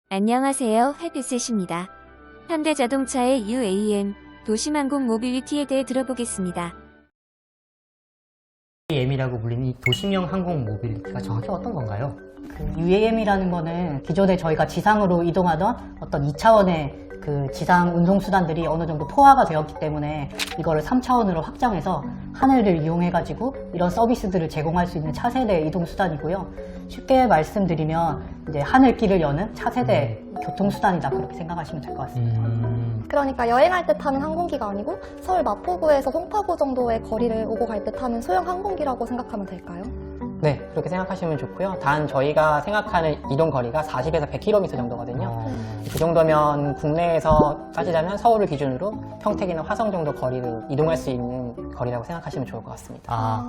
안녕하세요, 헤드셋입니다. 현대자동차의 UAM, 도심항공 모빌리티에 대해 들어보겠습니다. UAM이라고 불리는 이 도심형 항공 모빌리티가 정확히 어떤 건가요? UAM이라는 거는 기존에 저희가 지상으로 이동하던 어떤 2차원의 그 지상 운송수단들이 어느 정도 포화가 되었기 때문에 이거를 3차원으로 확장해서 하늘을 이용해가지고 이런 서비스들을 제공할 수 있는 차세대 이동수단이고요. 쉽게 말씀드리면 이제 하늘길을 여는 차세대 교통수단이다, 그렇게 생각하시면 될 것 같습니다. 그러니까 여행할 때 타는 항공기가 아니고 서울 마포구에서 송파구 정도의 거리를 오고 갈 때 타는 소형 항공기라고 생각하면 될까요? 네, 그렇게 생각하시면 좋고요. 단 저희가 생각하는 이동 거리가 40에서 100km 정도거든요. 그 정도면 국내에서 따지자면 서울을 기준으로 평택이나 화성 정도 거리를 이동할 수 있는 거리라고 생각하시면 좋을 것 같습니다.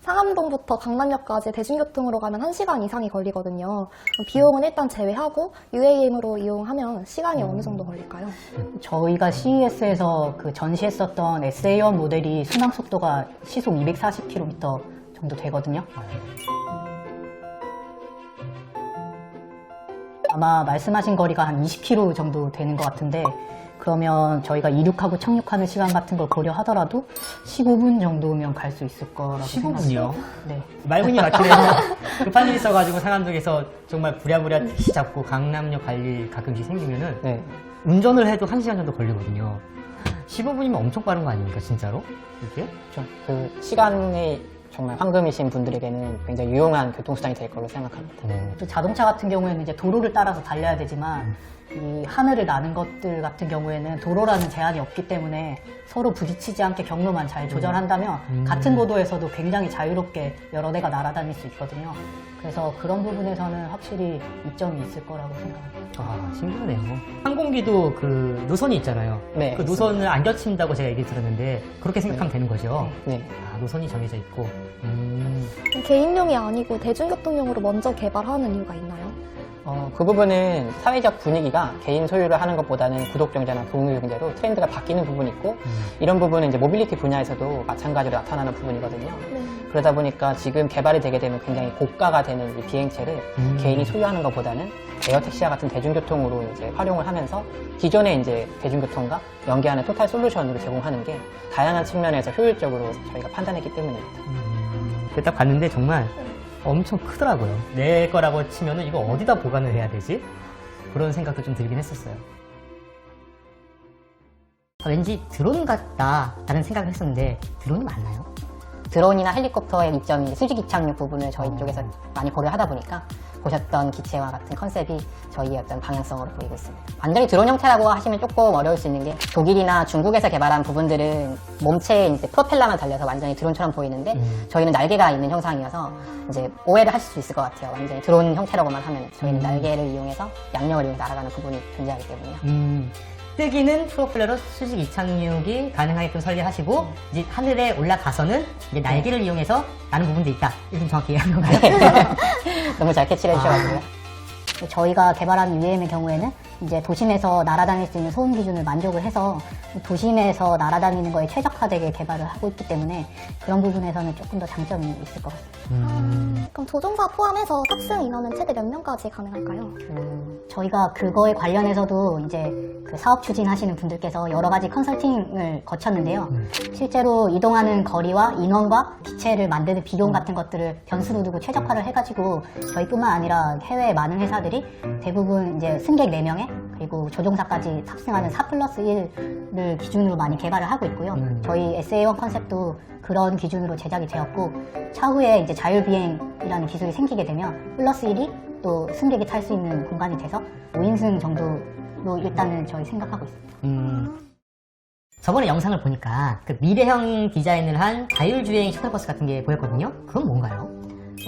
상암동부터 강남역까지 대중교통으로 가면 1시간 이상이 걸리거든요. 비용은 일단 제외하고 UAM으로 이용하면 시간이 어느 정도 걸릴까요? 저희가 CES에서 그 전시했었던 SA1 모델이 순항 속도가 시속 240km 정도 되거든요. 아마 말씀하신 거리가 한 20km 정도 되는 것 같은데, 그러면 저희가 이륙하고 착륙하는 시간 같은 걸 고려하더라도 15분 정도면 갈 수 있을 거라고 15분이요? 네. 말문이 막히네요. 급한 일 있어가지고 상암동에서 정말 부랴부랴 택시 잡고 강남역 갈 일 가끔씩 생기면은 네. 운전을 해도 1시간 정도 걸리거든요. 15분이면 엄청 빠른 거 아닙니까, 진짜로? 이게? 그 시간이 정말 황금이신 분들에게는 굉장히 유용한 교통수단이 될 거로 생각합니다. 또 자동차 같은 경우에는 이제 도로를 따라서 달려야 되지만 이 하늘을 나는 것들 같은 경우에는 도로라는 제한이 없기 때문에 서로 부딪히지 않게 경로만 잘 조절한다면 같은 고도에서도 굉장히 자유롭게 여러 대가 날아다닐 수 있거든요. 그래서 그런 부분에서는 확실히 이점이 있을 거라고 생각합니다. 아, 신기하네요. 항공기도 그 노선이 있잖아요. 네, 그 노선을 안 겹친다고 제가 얘기 들었는데 그렇게 생각하면 되는 거죠? 네. 아, 노선이 정해져 있고. 개인용이 아니고 대중교통용으로 먼저 개발하는 이유가 있나요? 그 부분은 사회적 분위기가 개인 소유를 하는 것보다는 구독경제나 공유경제로 트렌드가 바뀌는 부분이 있고, 이런 부분은 이제 모빌리티 분야에서도 마찬가지로 나타나는 부분이거든요. 그러다 보니까 지금 개발이 되게 되면 굉장히 고가가 되는 이 비행체를 개인이 소유하는 것보다는 에어택시와 같은 대중교통으로 이제 활용을 하면서 기존의 이제 대중교통과 연계하는 토탈 솔루션으로 제공하는 게 다양한 측면에서 효율적으로 저희가 판단했기 때문입니다. 딱 봤는데 정말 엄청 크더라고요. 내 거라고 치면은 이거 어디다 보관을 해야 되지? 그런 생각도 좀 들긴 했었어요. 왠지 드론 같다라는 생각을 했었는데 드론이 맞나요? 드론이나 헬리콥터의 이점이 수직 이착륙 부분을 저희 쪽에서 많이 고려하다 보니까 보셨던 기체와 같은 컨셉이 저희의 어떤 방향성으로 보이고 있습니다. 완전히 드론 형태라고 하시면 조금 어려울 수 있는 게 독일이나 중국에서 개발한 부분들은 몸체에 이제 프로펠러만 달려서 완전히 드론처럼 보이는데 저희는 날개가 있는 형상이어서 이제 오해를 하실 수 있을 것 같아요. 완전히 드론 형태라고만 하면 저희는 날개를 이용해서 양력을 이용해서 날아가는 부분이 존재하기 때문에요. 뜨기는 프로펠러로 수직 이착륙이 가능하게끔 설계하시고 이제 하늘에 올라가서는 이제 날개를 이용해서 나는 부분도 있다. 이렇게 좀 정확히 이해한 건가요? 너무 잘 캐치를 해주셔가지고요. 저희가 개발한 UAM의 경우에는 이제 도심에서 날아다닐 수 있는 소음 기준을 만족을 해서 도심에서 날아다니는 거에 최적화되게 개발을 하고 있기 때문에 그런 부분에서는 조금 더 장점이 있을 것 같습니다. 그럼 조종사 포함해서 탑승 인원은 최대 몇 명까지 가능할까요? 저희가 그거에 관련해서도 이제 그 사업 추진하시는 분들께서 여러 가지 컨설팅을 거쳤는데요. 실제로 이동하는 거리와 인원과 기체를 만드는 비용 같은 것들을 변수로 두고 최적화를 해가지고 저희뿐만 아니라 해외 많은 회사들이 대부분 이제 승객 4명에 그리고 조종사까지 탑승하는 4+1을 기준으로 많이 개발을 하고 있고요. 저희 SA1 컨셉도 그런 기준으로 제작이 되었고, 차후에 이제 자율비행이라는 기술이 생기게 되면 플러스 1이 또 승객이 탈 수 있는 공간이 돼서 5인승 정도로 일단은 저희 생각하고 있습니다. 저번에 영상을 보니까 그 미래형 디자인을 한 자율주행 셔틀버스 같은 게 보였거든요. 그건 뭔가요?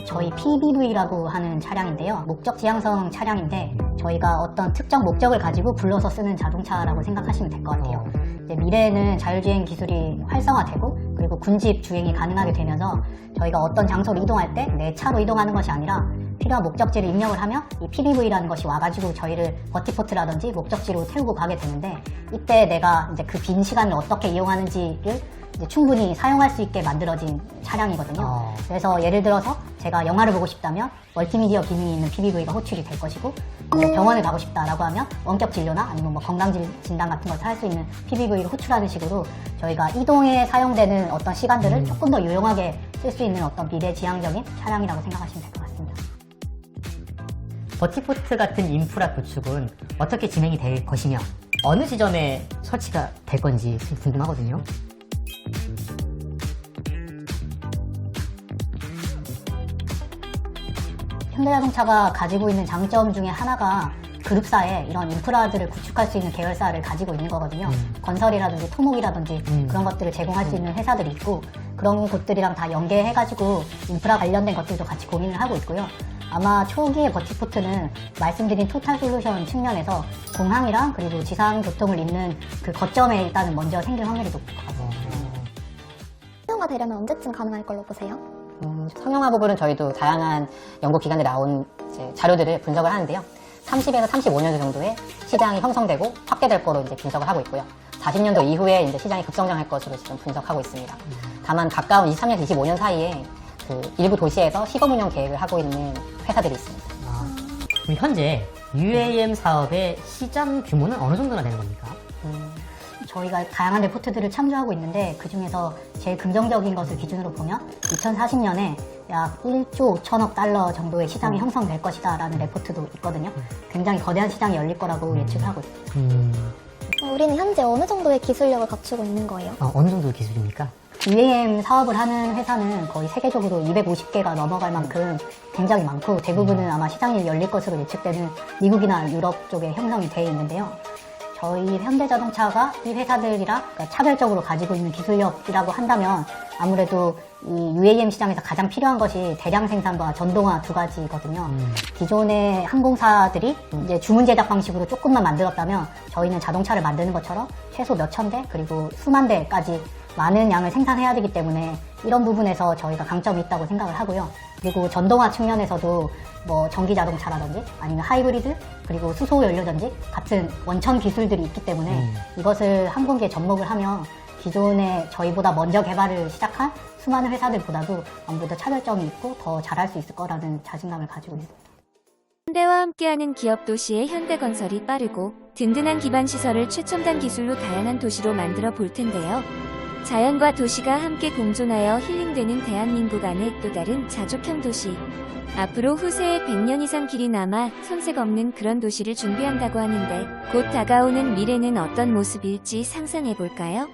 저희 PBV라고 하는 차량인데요. 목적 지향성 차량인데 저희가 어떤 특정 목적을 가지고 불러서 쓰는 자동차라고 생각하시면 될 것 같아요. 이제 미래에는 자율주행 기술이 활성화되고 그리고 군집 주행이 가능하게 되면서 저희가 어떤 장소로 이동할 때 내 차로 이동하는 것이 아니라 필요한 목적지를 입력을 하면 이 PBV라는 것이 와가지고 저희를 버티포트라든지 목적지로 태우고 가게 되는데, 이때 내가 이제 그 빈 시간을 어떻게 이용하는지를 이제 충분히 사용할 수 있게 만들어진 차량이거든요. 그래서 예를 들어서 제가 영화를 보고 싶다면 멀티미디어 기능이 있는 PBV가 호출이 될 것이고, 뭐 병원을 가고 싶다라고 하면 원격 진료나 아니면 뭐 건강 진단 같은 것을 할 수 있는 PBV를 호출하는 식으로 저희가 이동에 사용되는 어떤 시간들을 조금 더 유용하게 쓸 수 있는 어떤 미래지향적인 차량이라고 생각하시면 될 것 같습니다. 버티포트 같은 인프라 구축은 어떻게 진행이 될 것이며 어느 지점에 설치가 될 건지 좀 궁금하거든요. 현대자동차가 가지고 있는 장점 중에 하나가 그룹사에 이런 인프라들을 구축할 수 있는 계열사를 가지고 있는 거거든요. 건설이라든지 토목이라든지 그런 것들을 제공할 수 있는 회사들이 있고, 그런 곳들이랑 다 연계해가지고 인프라 관련된 것들도 같이 고민을 하고 있고요. 아마 초기의 버티포트는 말씀드린 토탈 솔루션 측면에서 공항이랑 그리고 지상 교통을 잇는 그 거점에 일단은 먼저 생길 확률이 높을 것 같아요. 상용화 되려면 언제쯤 가능할 걸로 보세요? 상용화 부분은 저희도 다양한 연구 기관에 나온 이제 자료들을 분석을 하는데요. 30에서 35년 정도에 시장이 형성되고 확대될 거로 이제 분석을 하고 있고요. 40년도 이후에 이제 시장이 급성장할 것으로 지금 분석하고 있습니다. 다만 가까운 23년, 25년 사이에 그 일부 도시에서 시범 운영 계획을 하고 있는 회사들이 있습니다. 그럼 현재 UAM 사업의 시장 규모는 어느 정도나 되는 겁니까? 저희가 다양한 레포트들을 참조하고 있는데, 그 중에서 제일 긍정적인 것을 기준으로 보면 2040년에 약 1조 5천억 달러 정도의 시장이 형성될 것이다 라는 레포트도 있거든요. 굉장히 거대한 시장이 열릴 거라고 예측을 하고 있습니다. 우리는 현재 어느 정도의 기술력을 갖추고 있는 거예요? 어느 정도 기술입니까? UAM 사업을 하는 회사는 거의 세계적으로 250개가 넘어갈 만큼 굉장히 많고, 대부분은 아마 시장이 열릴 것으로 예측되는 미국이나 유럽 쪽에 형성이 되어 있는데요. 저희 현대자동차가 이 회사들이랑 차별적으로 가지고 있는 기술력이라고 한다면 아무래도 이 UAM 시장에서 가장 필요한 것이 대량 생산과 전동화 두 가지거든요. 기존의 항공사들이 이제 주문 제작 방식으로 조금만 만들었다면 저희는 자동차를 만드는 것처럼 최소 몇천 대 그리고 수만 대까지 많은 양을 생산해야 되기 때문에 이런 부분에서 저희가 강점이 있다고 생각을 하고요. 그리고 전동화 측면에서도 뭐 전기 자동차라든지 아니면 하이브리드 그리고 수소 연료전지 같은 원천 기술들이 있기 때문에 이것을 항공기에 접목을 하면 기존에 저희보다 먼저 개발을 시작한 수많은 회사들보다도 아무래도 차별점이 있고 더 잘할 수 있을 거라는 자신감을 가지고 있습니다. 현대와 함께하는 기업 도시의 현대건설이 빠르고 든든한 기반 시설을 최첨단 기술로 다양한 도시로 만들어 볼 텐데요. 자연과 도시가 함께 공존하여 힐링되는 대한민국 안의 또 다른 자족형 도시. 앞으로 후세에 100년 이상 길이 남아 손색 없는 그런 도시를 준비한다고 하는데 곧 다가오는 미래는 어떤 모습일지 상상해볼까요?